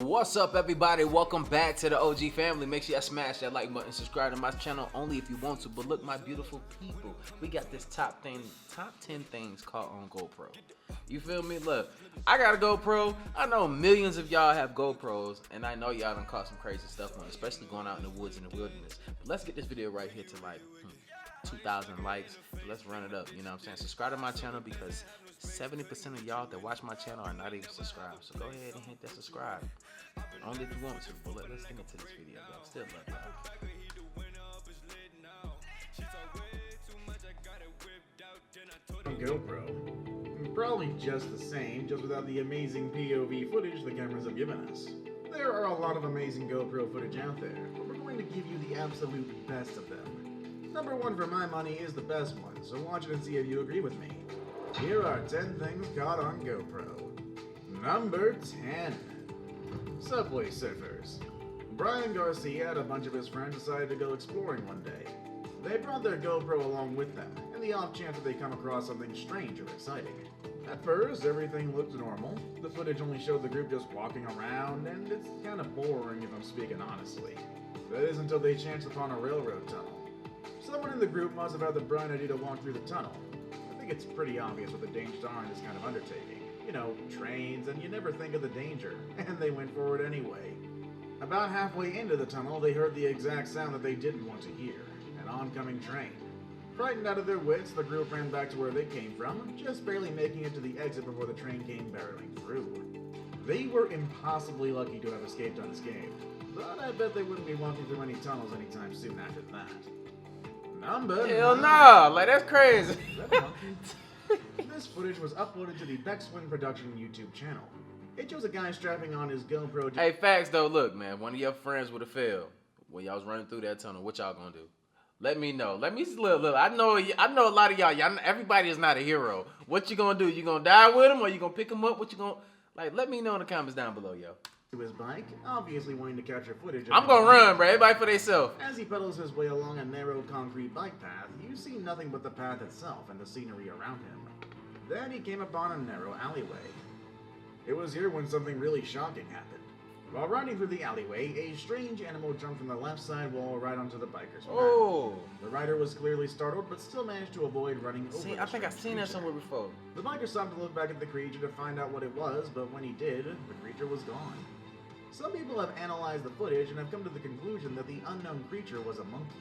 What's up, everybody? Welcome back to the OG family. Make sure you smash that like button, subscribe to my channel only if you want to. But look, my beautiful people, we got this top 10 things caught on GoPro. You feel me? Look, I got a GoPro. I know millions of y'all have GoPros, and I know y'all done caught some crazy stuff on it, especially going out in the woods and the wilderness. But let's get this video right here to like 2,000 likes. Let's run it up. You know what I'm saying? Subscribe to my channel because 70% of y'all that watch my channel are not even subscribed. So go ahead and hit that subscribe. Only if you want to. But let's get into this video, though. Still love y'all. GoPro. Probably just the same, just without the amazing POV footage the cameras have given us. There are a lot of amazing GoPro footage out there, but we're going to give you the absolute best of them. Number one for my money is the best one, so watch it and see if you agree with me. Here are 10 things caught on GoPro. Number 10. Subway surfers. Brian Garcia and a bunch of his friends decided to go exploring one day. They brought their GoPro along with them, in the off chance that they come across something strange or exciting. At first, everything looked normal. The footage only showed the group just walking around, and it's kind of boring if I'm speaking honestly. That is until they chanced upon a railroad tunnel. Someone in the group must have had the bright idea to walk through the tunnel. I think it's pretty obvious what the dangers are in this kind of undertaking. You know, trains, and you never think of the danger, and they went forward anyway. About halfway into the tunnel, they heard the exact sound that they didn't want to hear, an oncoming train. Frightened out of their wits, the group ran back to where they came from, just barely making it to the exit before the train came barreling through. They were impossibly lucky to have escaped unscathed, but I bet they wouldn't be walking through any tunnels anytime soon after that. Number Hell 9. nah, like that's crazy. This footage was uploaded to the Beckswin Production YouTube channel. It shows a guy strapping on his GoPro. Hey, facts though. Look, man, one of your friends would have failed when y'all was running through that tunnel. What y'all gonna do? Let me know. Let me look. I know a lot of y'all. Everybody is not a hero. What you gonna do? You gonna die with him, or you gonna pick him up? What you gonna like? Let me know in the comments down below, yo. To his bike, obviously wanting to capture footage. I'm gonna run, bro. Everybody for themselves. As he pedals his way along a narrow concrete bike path, you see nothing but the path itself and the scenery around him. Then he came upon a narrow alleyway. It was here when something really shocking happened. While riding through the alleyway, a strange animal jumped from the left side wall right onto the biker's path. Oh. The rider was clearly startled, but still managed to avoid running over the I think I've strange seen that creature. somewhere before. The biker stopped to look back at the creature to find out what it was, but when he did, the creature was gone. Some people have analyzed the footage and have come to the conclusion that the unknown creature was a monkey.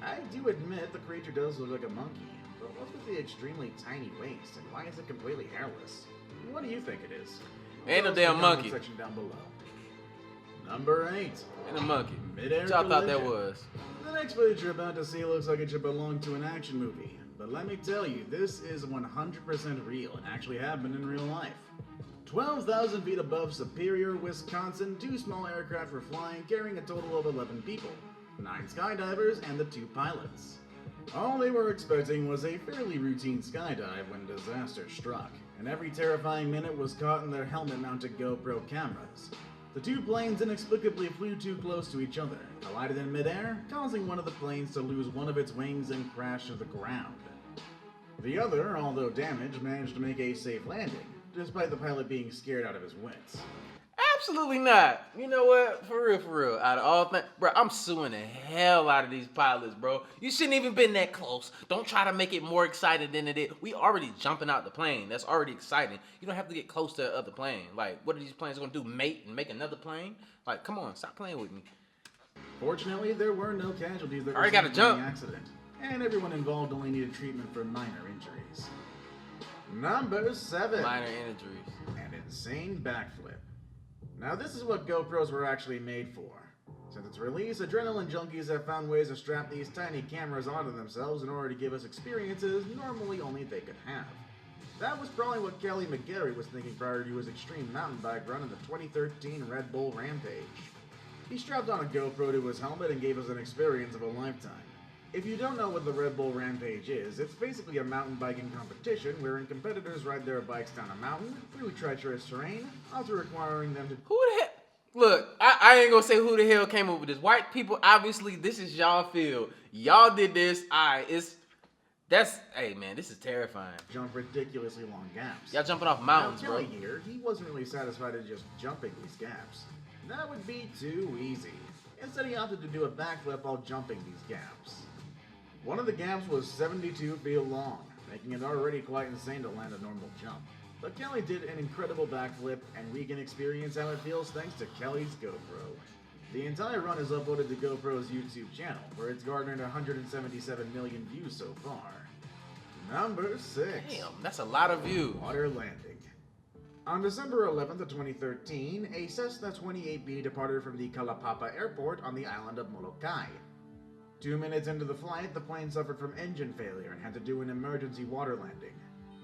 I do admit the creature does look like a monkey, but what's with the extremely tiny waist, and why is it completely hairless? What do you think it is? Ain't no Tell us in damn the comment monkey. section down below. Number 8. And a monkey. Mid-air What y'all thought that collision. was? The next footage you're about to see looks like it should belong to an action movie, but let me tell you, this is 100% real and actually happened in real life. 12,000 feet above Superior, Wisconsin, 2 small aircraft were flying, carrying a total of 11 people, 9 skydivers and the 2 pilots. All they were expecting was a fairly routine skydive when disaster struck, and every terrifying minute was caught in their helmet-mounted GoPro cameras. The 2 planes inexplicably flew too close to each other, collided in midair, causing one of the planes to lose one of its wings and crash to the ground. The other, although damaged, managed to make a safe landing, despite the pilot being scared out of his wits. Absolutely not. You know what? For real. Out of all things, bro, I'm suing the hell out of these pilots, bro. You shouldn't even been that close. Don't try to make it more exciting than it is. We already jumping out the plane. That's already exciting. You don't have to get close to the other plane. Like, what are these planes gonna do? Mate and make another plane? Like, come on, stop playing with me. Fortunately, there were no casualties that Already resulted gotta jump. from the accident, and everyone involved only needed treatment for minor injuries. Number 7. Minor injuries. An insane backflip. Now this is what GoPros were actually made for. Since its release, adrenaline junkies have found ways to strap these tiny cameras onto themselves in order to give us experiences normally only they could have. That was probably what Kelly McGarry was thinking prior to his extreme mountain bike run in the 2013 Red Bull Rampage. He strapped on a GoPro to his helmet and gave us an experience of a lifetime. If you don't know what the Red Bull Rampage is, it's basically a mountain biking competition wherein competitors ride their bikes down a mountain through treacherous terrain, also requiring them to... Who the heck? Look, I ain't gonna say who the hell came up with this. White people, obviously, this is y'all field. Y'all did this. Hey man, this is terrifying. Jump ridiculously long gaps. Y'all jumping off mountains, now, bro. Kelly here, he wasn't really satisfied at just jumping these gaps. That would be too easy. Instead, he opted to do a backflip while jumping these gaps. One of the gaps was 72 feet long, making it already quite insane to land a normal jump. But Kelly did an incredible backflip, and we can experience how it feels thanks to Kelly's GoPro. The entire run is uploaded to GoPro's YouTube channel, where it's garnered 177 million views so far. Number 6. Damn, that's a lot of views. Water landing. On December 11th of 2013, a Cessna 28B departed from the Kalapapa airport on the island of Molokai. 2 minutes into the flight, the plane suffered from engine failure and had to do an emergency water landing.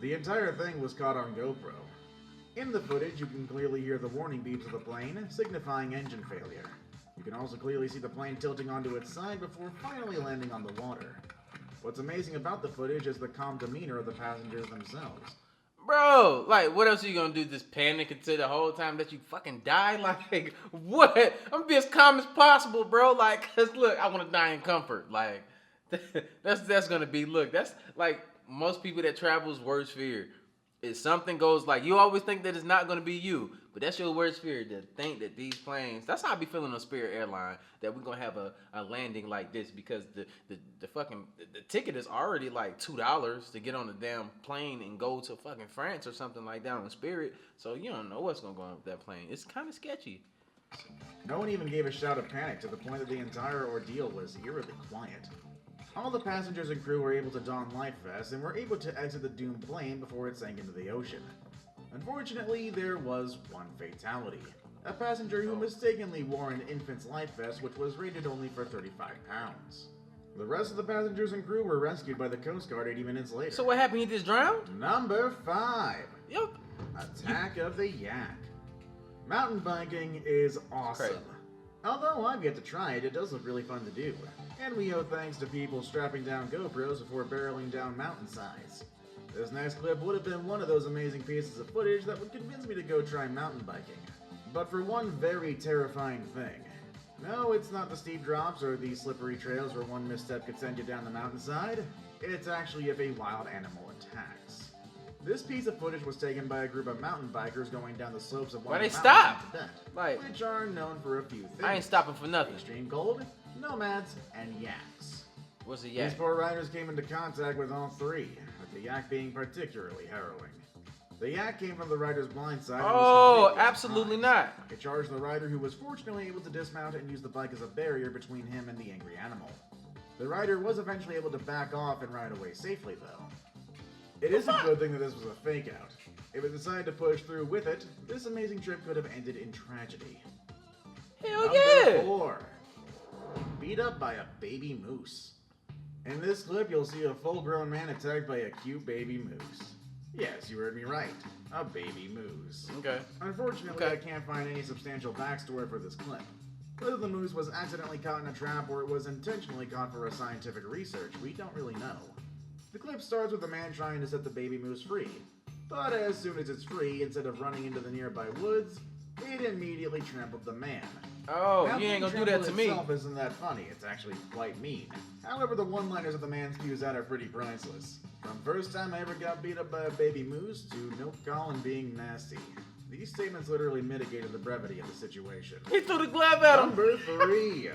The entire thing was caught on GoPro. In the footage, you can clearly hear the warning beeps of the plane, signifying engine failure. You can also clearly see the plane tilting onto its side before finally landing on the water. What's amazing about the footage is the calm demeanor of the passengers themselves. Bro, like, what else are you gonna do? Just panic until the whole time that you fucking die? Like, what? I'm gonna be as calm as possible, bro. Like, cause look, I wanna die in comfort. Like, that's gonna be, look, that's like most people that travel's worst fear. If something goes like, you always think that it's not gonna be you, but that's your worst fear, to think that these planes, that's how I be feeling on Spirit Airline, that we're gonna have a landing like this, because the fucking, the ticket is already like $2 to get on the damn plane and go to fucking France or something like that on Spirit, so you don't know what's gonna go on with that plane. It's kind of sketchy. No one even gave a shout of panic, to the point that the entire ordeal was eerily quiet. All the passengers and crew were able to don life vests and were able to exit the doomed plane before it sank into the ocean. Unfortunately, there was one fatality. A passenger who mistakenly wore an infant's life vest, which was rated only for 35 pounds. The rest of the passengers and crew were rescued by the Coast Guard 80 minutes later. So what happened? He just drowned? Number 5. Yep. Attack of the Yak. Mountain biking is awesome. Crazy. Although I've yet to try it, it does look really fun to do. And we owe thanks to people strapping down GoPros before barreling down mountainsides. This next clip would have been one of those amazing pieces of footage that would convince me to go try mountain biking. But for one very terrifying thing. No, it's not the steep drops or the slippery trails where one misstep could send you down the mountainside. It's actually if a wild animal attacks. This piece of footage was taken by a group of mountain bikers going down the slopes of one of the mountains in Tibet, Like, which are known for a few things. I ain't stopping for nothing. Extreme cold, nomads, and yaks. What's a yak? These poor riders came into contact with all three, with the yak being particularly harrowing. The yak came from the rider's blind side. Oh, absolutely not. It charged the rider, who was fortunately able to dismount and use the bike as a barrier between him and the angry animal. The rider was eventually able to back off and ride away safely, though. It is a good thing that this was a fake out. If it decided to push through with it, this amazing trip could have ended in tragedy. Hell yeah! Number 4. Beat up by a baby moose. In this clip, you'll see a full-grown man attacked by a cute baby moose. Yes, you heard me right. A baby moose. Okay. Unfortunately, I can't find any substantial backstory for this clip. Whether the moose was accidentally caught in a trap or it was intentionally caught for a scientific research, we don't really know. The clip starts with a man trying to set the baby moose free. But as soon as it's free, instead of running into the nearby woods, it immediately trampled the man. Oh, now, you ain't gonna do that to me. Itself isn't that funny. It's actually quite mean. However, the one-liners that the man spews out are pretty priceless. From first time I ever got beat up by a baby moose to no call and being nasty. These statements literally mitigated the brevity of the situation. He threw the glove at him. Number 3.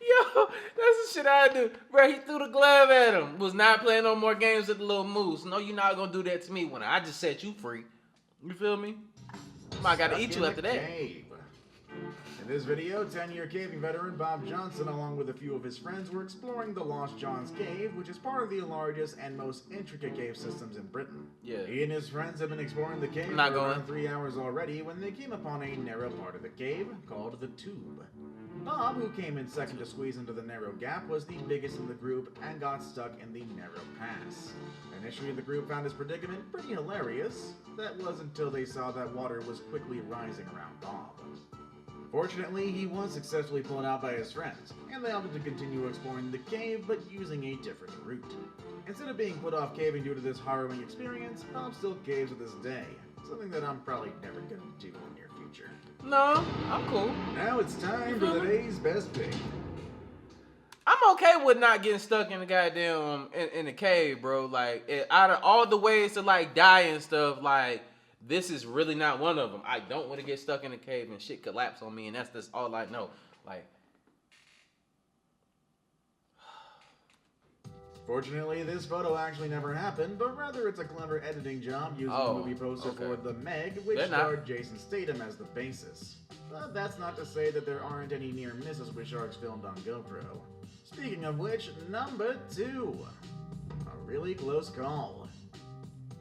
Yo, that's the shit I do. Bro, he threw the glove at him. Was not playing no more games with the little moose. No, you're not gonna do that to me when I just set you free. You feel me? I gotta eat you after that. Cave. In this video, 10-year caving veteran Bob Johnson, along with a few of his friends, were exploring the Lost John's Cave, which is part of the largest and most intricate cave systems in Britain. Yeah. He and his friends have been exploring the cave for around 3 hours already when they came upon a narrow part of the cave called the Tube. Bob, who came in second to squeeze into the narrow gap, was the biggest in the group and got stuck in the narrow pass. Initially, the group found his predicament pretty hilarious. That was until they saw that water was quickly rising around Bob. Fortunately, he was successfully pulled out by his friends, and they opted to continue exploring the cave, but using a different route. Instead of being put off caving due to this harrowing experience, Bob still caves to this day, something that I'm probably never going to do in the near future. No, I'm cool. Now it's time for today's best pick. I'm I'm okay with not getting stuck in the goddamn in the cave, bro. Like, out of all the ways to like die and stuff, like this is really not one of them. I don't want to get stuck in the cave and shit collapse on me, and that's just all I know. Like, fortunately, this photo actually never happened, but rather it's a clever editing job using the movie poster for The Meg, which starred Jason Statham as the basis. But that's not to say that there aren't any near misses with sharks filmed on GoPro. Speaking of which, number 2. A really close call.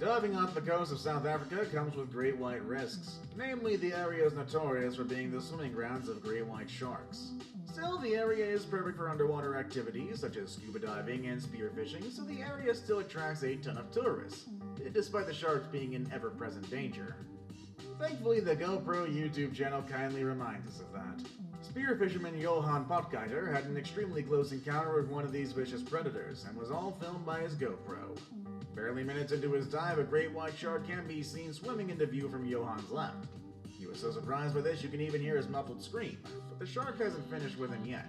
Diving off the coast of South Africa comes with great white risks. Namely, the area is notorious for being the swimming grounds of great white sharks. Still, the area is perfect for underwater activities such as scuba diving and spearfishing, so the area still attracts a ton of tourists, despite the sharks being in ever-present danger. Thankfully, the GoPro YouTube channel kindly reminds us of that. Spear fisherman Johan Potgieter had an extremely close encounter with one of these vicious predators, and was all filmed by his GoPro. Barely minutes into his dive, a great white shark can be seen swimming into view from Johan's left. He was so surprised by this you can even hear his muffled scream, but the shark hasn't finished with him yet.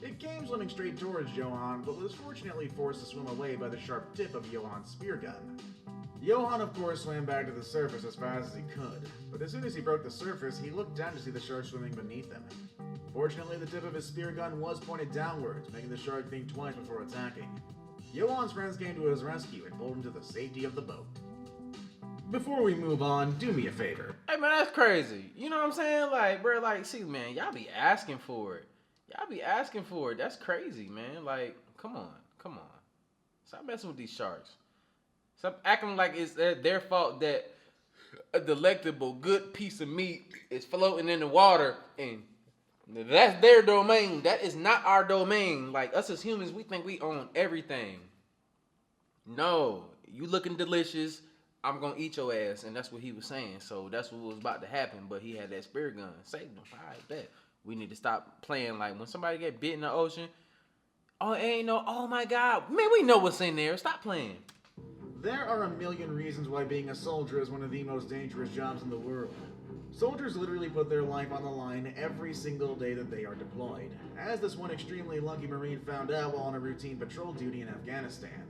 It came swimming straight towards Johan, but was fortunately forced to swim away by the sharp tip of Johan's spear gun. Johan, of course, swam back to the surface as fast as he could, but as soon as he broke the surface, he looked down to see the shark swimming beneath him. Fortunately, the tip of his spear gun was pointed downwards, making the shark think twice before attacking. Johan's friends came to his rescue and pulled him to the safety of the boat. Before we move on, do me a favor. Hey man, that's crazy. You know what I'm saying? Like, bro, like, see, man, y'all be asking for it. Y'all be asking for it. That's crazy, man. Like, come on. Stop messing with these sharks. Stop acting like it's their fault that a delectable, good piece of meat is floating in the water and that's their domain. That is not our domain. Like, us as humans, we think we own everything. No, you looking delicious, I'm gonna eat your ass, and that's what he was saying. So that's what was about to happen, but he had that spear gun. Saved him. All right, bet. We need to stop playing like when somebody get bit in the ocean. Oh, ain't no, oh my God. Man, we know what's in there. Stop playing. There are a million reasons why being a soldier is one of the most dangerous jobs in the world. Soldiers literally put their life on the line every single day that they are deployed, as this one extremely lucky Marine found out while on a routine patrol duty in Afghanistan.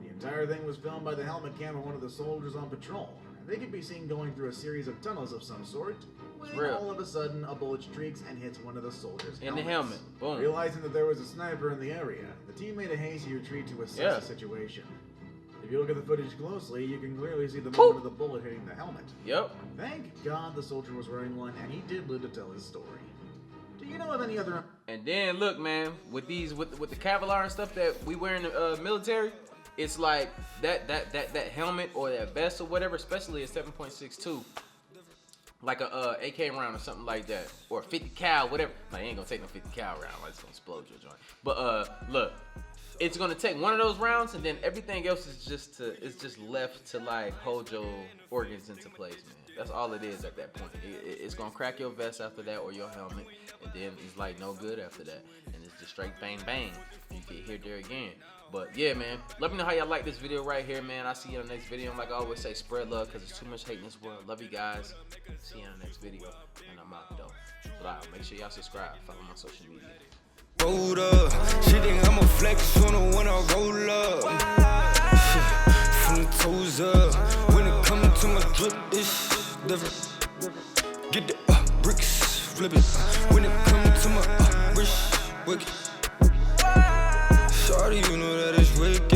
The entire thing was filmed by the helmet cam of one of the soldiers on patrol, and they could be seen going through a series of tunnels of some sort, when all of a sudden a bullet streaks and hits one of the soldiers' in the helmet. Boom. Realizing that there was a sniper in the area, the team made a hasty retreat to assess the situation. If you look at the footage closely, you can clearly see the moment of the bullet hitting the helmet. Yep. Thank God the soldier was wearing one, and he did live to tell his story. Do you know of any other... And then look, man, with these with the Kevlar and stuff that we wear in the military, it's like that helmet or that vest or whatever, especially a 7.62, like a AK round or something like that, or a 50 cal, whatever. Like, you ain't gonna take no 50 cal round, like it's gonna explode your joint. But look. It's gonna take one of those rounds, and then everything else is just left to like hold your organs into place, man. That's all it is at that point. It's gonna crack your vest after that, or your helmet, and then it's like no good after that, and it's just straight bang bang. You get here there again. But yeah, man, let me know how y'all like this video right here, man. I'll see you in the next video. And like I always say, spread love, because there's too much hate in this world. Love you guys. See you in the next video, and I'm out though. But make sure y'all subscribe. Follow my social media. Rolled up, she think I'm a flex on her when I roll up. Shit, from the toes up, when it comes to my drip, it's different. Get the bricks, flip it. When it comes to my wrist, wicked. Shawty, you know that it's wicked.